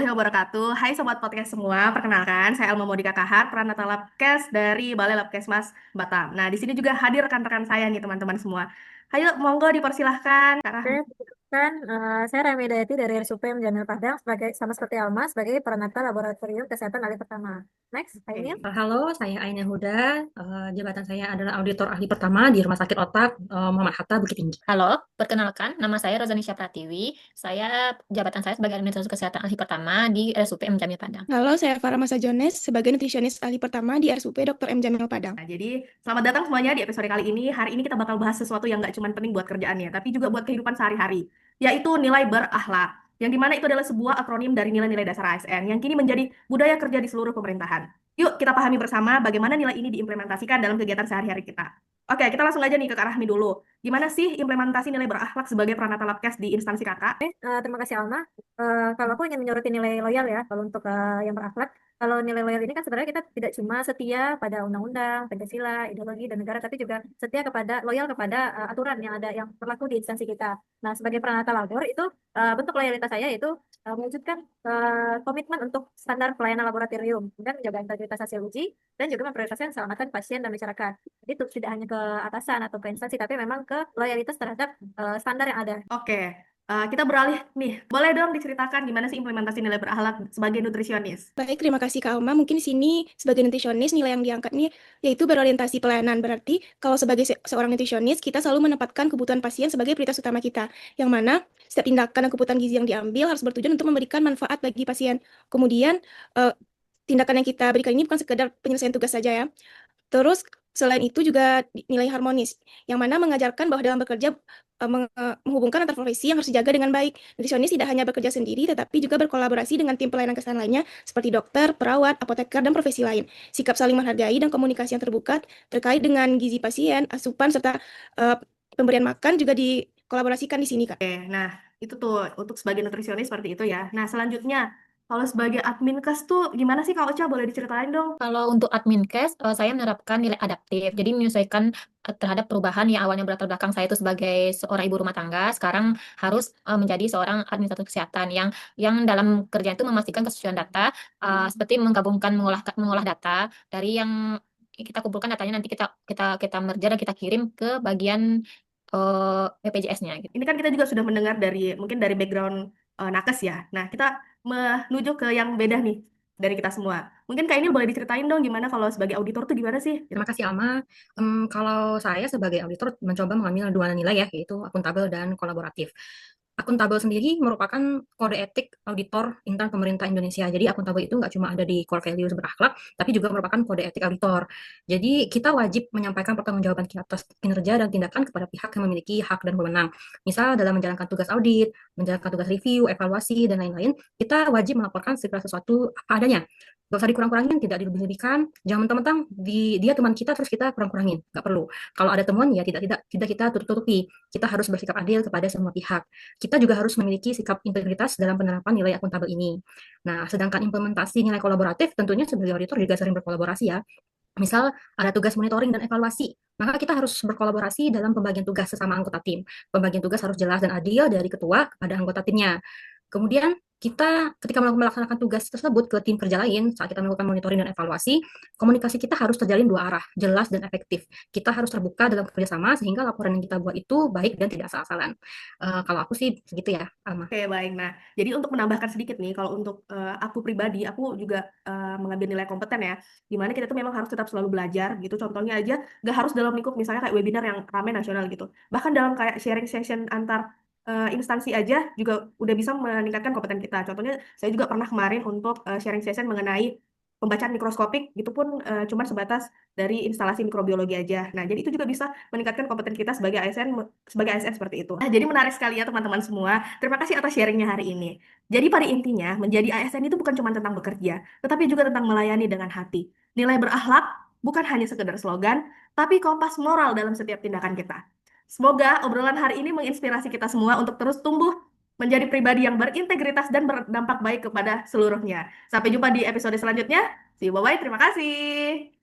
warahmatullahi wabarakatuh. Hai Sobat Podcast semua, perkenalkan saya Elma Modika Kahar, Pranata Labkes dari Balai Labkesmas Batam. Nah, di sini juga hadir rekan-rekan saya nih teman-teman semua. Ayo, monggo dipersilahkan. Kak Oke, Rahmi. kan saya Remi Dayati dari RSUP Jamil Padang sebagai sama seperti Alma sebagai peranata laboratorium kesehatan ahli pertama. Next, Ainil. Oke. Halo, saya Aina Huda. Jabatan saya adalah auditor ahli pertama di Rumah Sakit Otak Muhammad Hatta Bukit Tinggi. Halo, perkenalkan nama saya Rozanisha Pratiwi. Jabatan saya sebagai Administrator Kesehatan Ahli Pertama di RSUP M Jamil Padang. Halo, saya Farah Masa Jones sebagai nutrisionis ahli pertama di RSUP Dr. M. Jamil Padang. Nah, jadi selamat datang semuanya di episode kali ini. Hari ini kita bakal bahas sesuatu yang nggak cuma penting buat kerjaannya, tapi juga buat kehidupan sehari-hari, yaitu nilai berakhlak. Yang dimana itu adalah sebuah akronim dari nilai-nilai dasar ASN yang kini menjadi budaya kerja di seluruh pemerintahan. Yuk kita pahami bersama bagaimana nilai ini diimplementasikan dalam kegiatan sehari-hari kita. Oke, kita langsung aja nih ke Kak Rahmi dulu. Gimana sih implementasi nilai berakhlak sebagai Pranata Labkes di instansi kakak? Terima kasih Alma. Kalau aku ingin menyoroti nilai loyal ya, kalau untuk yang berakhlak, kalau nilai loyal ini kan sebenarnya kita tidak cuma setia pada undang-undang, Pancasila, ideologi dan negara, tapi juga setia loyal kepada aturan yang ada yang berlaku di instansi kita. Nah, sebagai peranata labor itu bentuk loyalitas saya itu mewujudkan komitmen untuk standar pelayanan laboratorium dan menjaga integritas hasil uji dan juga memprioritaskan keselamatan pasien dan masyarakat. Jadi itu tidak hanya ke atasan atau ke instansi, tapi memang ke loyalitas terhadap standar yang ada. Oke, kita beralih nih. Boleh dong diceritakan gimana sih implementasi nilai berakhlak sebagai nutrisionis? Baik, terima kasih Kak Alma. Mungkin di sini sebagai nutrisionis nilai yang diangkat nih yaitu berorientasi pelayanan. Berarti kalau sebagai seorang nutrisionis kita selalu menempatkan kebutuhan pasien sebagai prioritas utama kita. Yang mana setiap tindakan dan kebutuhan gizi yang diambil harus bertujuan untuk memberikan manfaat bagi pasien. Kemudian tindakan yang kita berikan ini bukan sekedar penyelesaian tugas saja ya. Terus selain itu juga nilai harmonis, yang mana mengajarkan bahwa dalam bekerja menghubungkan antar profesi yang harus dijaga dengan baik. Nutrisionis tidak hanya bekerja sendiri, tetapi juga berkolaborasi dengan tim pelayanan kesehatan lainnya seperti dokter, perawat, apoteker, dan profesi lain. Sikap saling menghargai dan komunikasi yang terbuka terkait dengan gizi pasien, asupan, serta pemberian makan juga dikolaborasikan di sini, Kak. Oke, nah itu tuh untuk sebagai nutrisionis seperti itu ya. Nah selanjutnya, kalau sebagai adminkes tuh gimana sih Kak Ocha? Boleh diceritain dong? Kalau untuk Adminkes, saya menerapkan nilai adaptif. Jadi menyesuaikan terhadap perubahan yang awalnya berlatar belakang saya itu sebagai seorang ibu rumah tangga, sekarang harus menjadi seorang administrator kesehatan yang dalam kerjaan itu memastikan kesesuaian data, seperti menggabungkan mengolah data dari yang kita kumpulkan datanya nanti kita merger dan kita kirim ke bagian BPJS-nya gitu. Ini kan kita juga sudah mendengar dari mungkin dari background nakes ya. Nah kita menuju ke yang beda nih dari kita semua. Mungkin Kak ini boleh diceritain dong gimana kalau sebagai auditor tuh gimana sih? Terima kasih, Alma. Kalau saya sebagai auditor mencoba mengambil dua nilai ya, yaitu akuntabel dan kolaboratif. Akuntabel sendiri merupakan kode etik auditor intern pemerintah Indonesia. Jadi akuntabel itu nggak cuma ada di core values berakhlak, tapi juga merupakan kode etik auditor. Jadi kita wajib menyampaikan pertanggungjawaban kita atas kinerja dan tindakan kepada pihak yang memiliki hak dan wewenang. Misal dalam menjalankan tugas audit, menjalankan tugas review, evaluasi, dan lain-lain, kita wajib melaporkan segala sesuatu apa adanya. Gak usah dikurang-kurangin, tidak dilebih-lebihkan. Jangan mentang-mentang dia teman kita terus kita kurang-kurangin. Nggak perlu. Kalau ada temuan ya tidak kita tutup-tutupi. Kita harus bersikap adil kepada semua pihak. Kita juga harus memiliki sikap integritas dalam penerapan nilai akuntabel ini. Nah, sedangkan implementasi nilai kolaboratif tentunya sebagai auditor juga sering berkolaborasi ya. Misal ada tugas monitoring dan evaluasi, maka kita harus berkolaborasi dalam pembagian tugas sesama anggota tim. Pembagian tugas harus jelas dan adil dari ketua kepada anggota timnya. Kemudian kita ketika melaksanakan tugas tersebut ke tim kerja lain, saat kita melakukan monitoring dan evaluasi, komunikasi kita harus terjalin dua arah, jelas dan efektif. Kita harus terbuka dalam kerjasama sehingga laporan yang kita buat itu baik dan tidak asal-asalan. Kalau aku sih segitu ya, Alma. Oke, baik. Nah, jadi untuk menambahkan sedikit nih, kalau untuk aku pribadi, aku juga mengambil nilai kompeten ya, dimana kita tuh memang harus tetap selalu belajar gitu. Contohnya aja, gak harus dalam lingkup misalnya kayak webinar yang ramai nasional gitu. Bahkan dalam kayak sharing session antar instansi aja juga udah bisa meningkatkan kompeten kita. Contohnya, saya juga pernah kemarin untuk sharing session mengenai pembacaan mikroskopik, gitu pun cuma sebatas dari instalasi mikrobiologi aja. Nah, jadi itu juga bisa meningkatkan kompeten kita sebagai ASN seperti itu. Nah, jadi menarik sekali ya teman-teman semua. Terima kasih atas sharingnya hari ini. Jadi pada intinya, menjadi ASN itu bukan cuma tentang bekerja, tetapi juga tentang melayani dengan hati. Nilai berakhlak bukan hanya sekedar slogan, tapi kompas moral dalam setiap tindakan kita. Semoga obrolan hari ini menginspirasi kita semua untuk terus tumbuh menjadi pribadi yang berintegritas dan berdampak baik kepada seluruhnya. Sampai jumpa di episode selanjutnya. See you, bye-bye. Terima kasih.